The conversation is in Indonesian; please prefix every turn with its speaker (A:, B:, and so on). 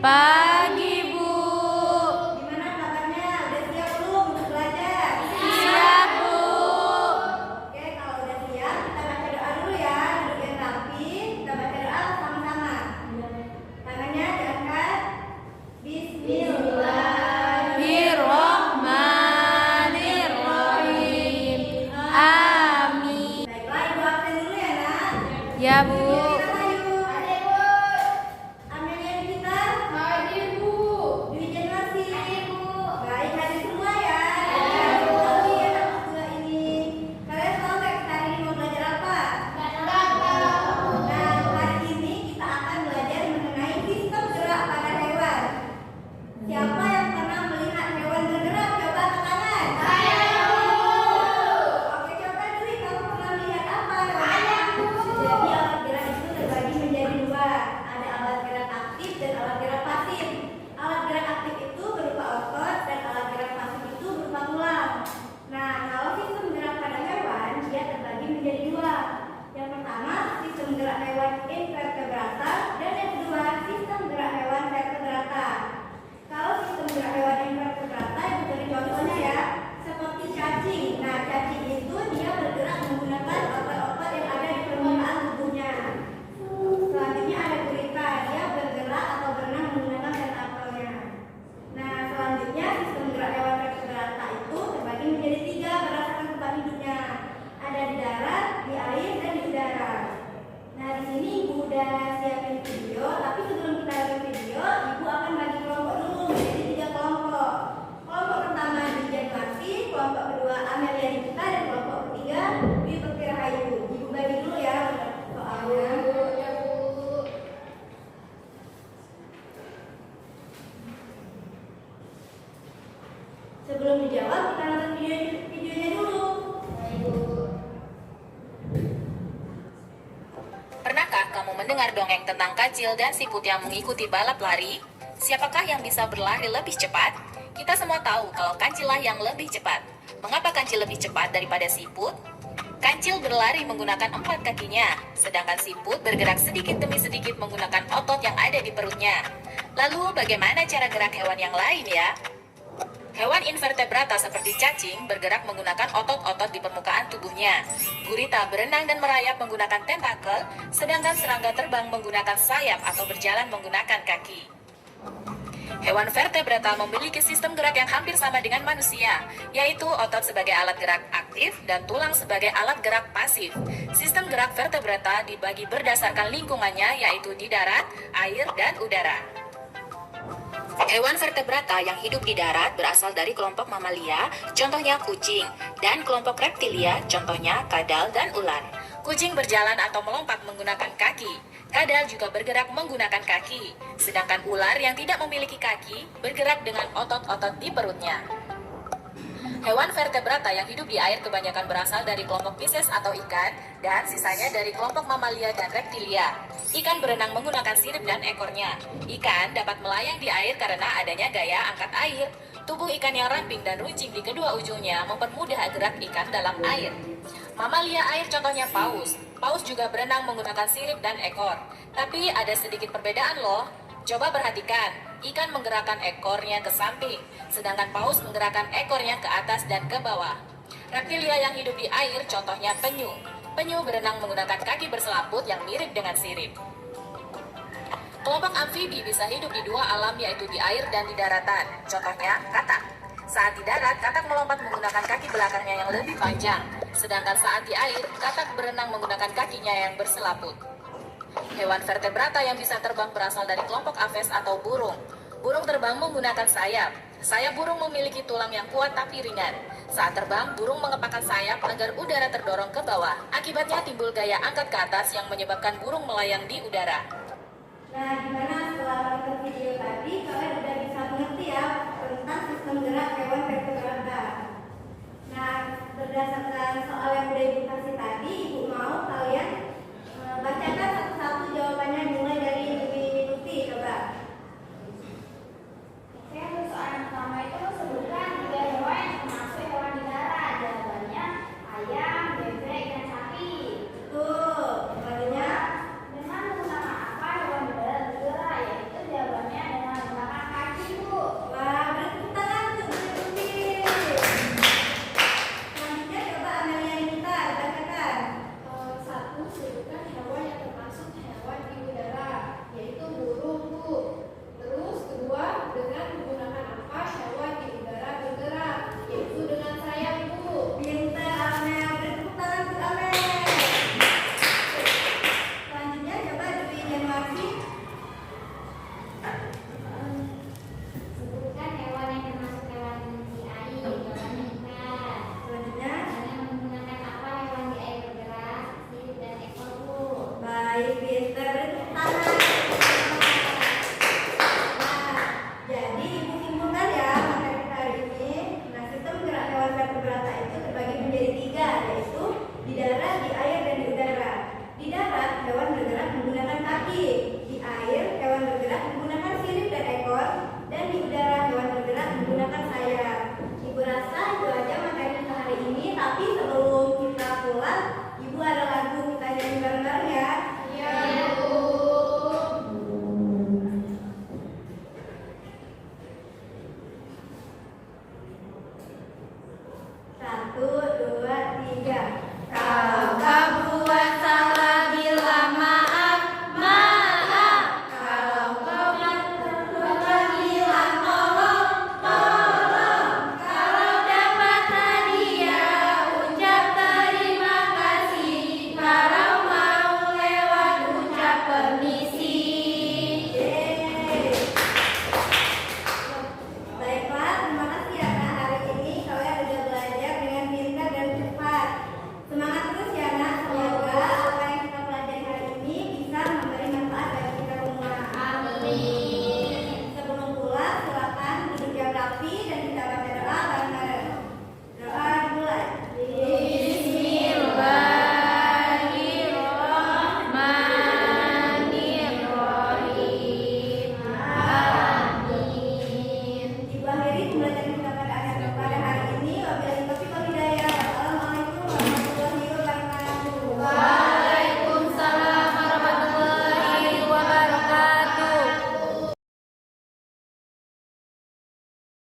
A: Pagi, Bu.
B: Gimana kabarnya? Udah siap belum untuk belajar?
A: Siap, Bu.
B: Oke, kalau udah siap, kita baca doa dulu ya. Duduk yang rapi, kita baca doa sama-sama. Tangannya diangkat.
A: Bismillahirrahmanirrahim. Amin.
B: Baiklah, Ibu absen dulu ya, Nak.
A: Ya, Bu.
B: Kita yuk. Ada, Bu. Amelia Dita. Hadir, Bu. Dwi Jenwasi. Hadir, Bu. Baik, hadir semua ya. Lagi anak kedua ini. Kalian tahu nggak kita hari ini mau belajar apa? Nah, hari ini kita akan belajar mengenai sistem gerak pada hewan. Siapa yang pernah melihat hewan bergerak? Coba angkat tangan. Saya, Bu. Oke, coba Dwi, kamu pernah melihat apa? Saya, Bu. Jadi alat gerak itu terbagi menjadi dua. Ada alat gerak aktif dan alat gerak pasif. Alat gerak aktif itu berupa otot dan alat gerak pasif itu berupa tulang. Nah, kalau sistem gerak pada hewan, dia terbagi menjadi dua. Yang pertama, sistem gerak hewan invertebrata dan yang kedua, sistem gerak hewan vertebrata. Kalau sistem gerak hewan invertebrata itu dari contohnya ya, seperti cacing. Nah, cacing itu dia bergerak menggunakan otot-otot yang ada di permukaan tubuhnya. Selanjutnya ada gurita, dia bergerak atau berenang menggunakan tentakelnya. Nah, selanjutnya sistem gerak hewan vertebrata itu terbagi menjadi tiga berdasarkan tempat hidupnya. Ada di darat, di air, dan di udara. Nah, di sini Ibu udah siapin video, tapi sebelum kita lihat video, Ibu akan bagi kelompok dulu menjadi tiga kelompok. Kelompok pertama di Jenwasi, kelompok kedua Amelia Dita, dan kelompok ketiga Dwi Rahayu. Ibu bagi dulu ya soalnya. Sebelum dijawab, kita nonton videonya dulu.
C: Pernahkah kamu mendengar dongeng tentang kancil dan siput yang mengikuti balap lari? Siapakah yang bisa berlari lebih cepat? Kita semua tahu kalau kancil lah yang lebih cepat. Mengapa kancil lebih cepat daripada siput? Kancil berlari menggunakan 4 kakinya, sedangkan siput bergerak sedikit demi sedikit menggunakan otot yang ada di perutnya. Lalu bagaimana cara gerak hewan yang lain ya? Hewan invertebrata seperti cacing bergerak menggunakan otot-otot di permukaan tubuhnya. Gurita berenang dan merayap menggunakan tentakel, sedangkan serangga terbang menggunakan sayap atau berjalan menggunakan kaki. Hewan vertebrata memiliki sistem gerak yang hampir sama dengan manusia, yaitu otot sebagai alat gerak aktif dan tulang sebagai alat gerak pasif. Sistem gerak vertebrata dibagi berdasarkan lingkungannya, yaitu di darat, air, dan udara. Hewan vertebrata yang hidup di darat berasal dari kelompok mamalia, contohnya kucing, dan kelompok reptilia, contohnya kadal dan ular. Kucing berjalan atau melompat menggunakan kaki. Kadal juga bergerak menggunakan kaki, sedangkan ular yang tidak memiliki kaki bergerak dengan otot-otot di perutnya. Hewan vertebrata yang hidup di air kebanyakan berasal dari kelompok Pisces atau ikan, dan sisanya dari kelompok mamalia dan reptilia. Ikan berenang menggunakan sirip dan ekornya. Ikan dapat melayang di air karena adanya gaya angkat air. Tubuh ikan yang ramping dan runcing di kedua ujungnya mempermudah gerak ikan dalam air. Mamalia air contohnya paus. Paus juga berenang menggunakan sirip dan ekor. Tapi ada sedikit perbedaan loh. Coba perhatikan, ikan menggerakkan ekornya ke samping, sedangkan paus menggerakkan ekornya ke atas dan ke bawah. Reptilia yang hidup di air contohnya penyu. Penyu berenang menggunakan kaki berselaput yang mirip dengan sirip. Kelompok amfibi bisa hidup di dua alam, yaitu di air dan di daratan. Contohnya katak. Saat di darat, katak melompat menggunakan kaki belakangnya yang lebih panjang, sedangkan saat di air, katak berenang menggunakan kakinya yang berselaput. Hewan vertebrata yang bisa terbang berasal dari kelompok aves atau burung. Burung terbang menggunakan sayap. Sayap burung memiliki tulang yang kuat tapi ringan. Saat terbang, burung mengepakkan sayap agar udara terdorong ke bawah. Akibatnya timbul gaya angkat ke atas yang menyebabkan burung melayang di udara.
B: Nah, gimana setelah nonton video tadi, kalian udah bisa mengerti ya tentang sistem gerak hewan vertebrata. Nah, berdasarkan soal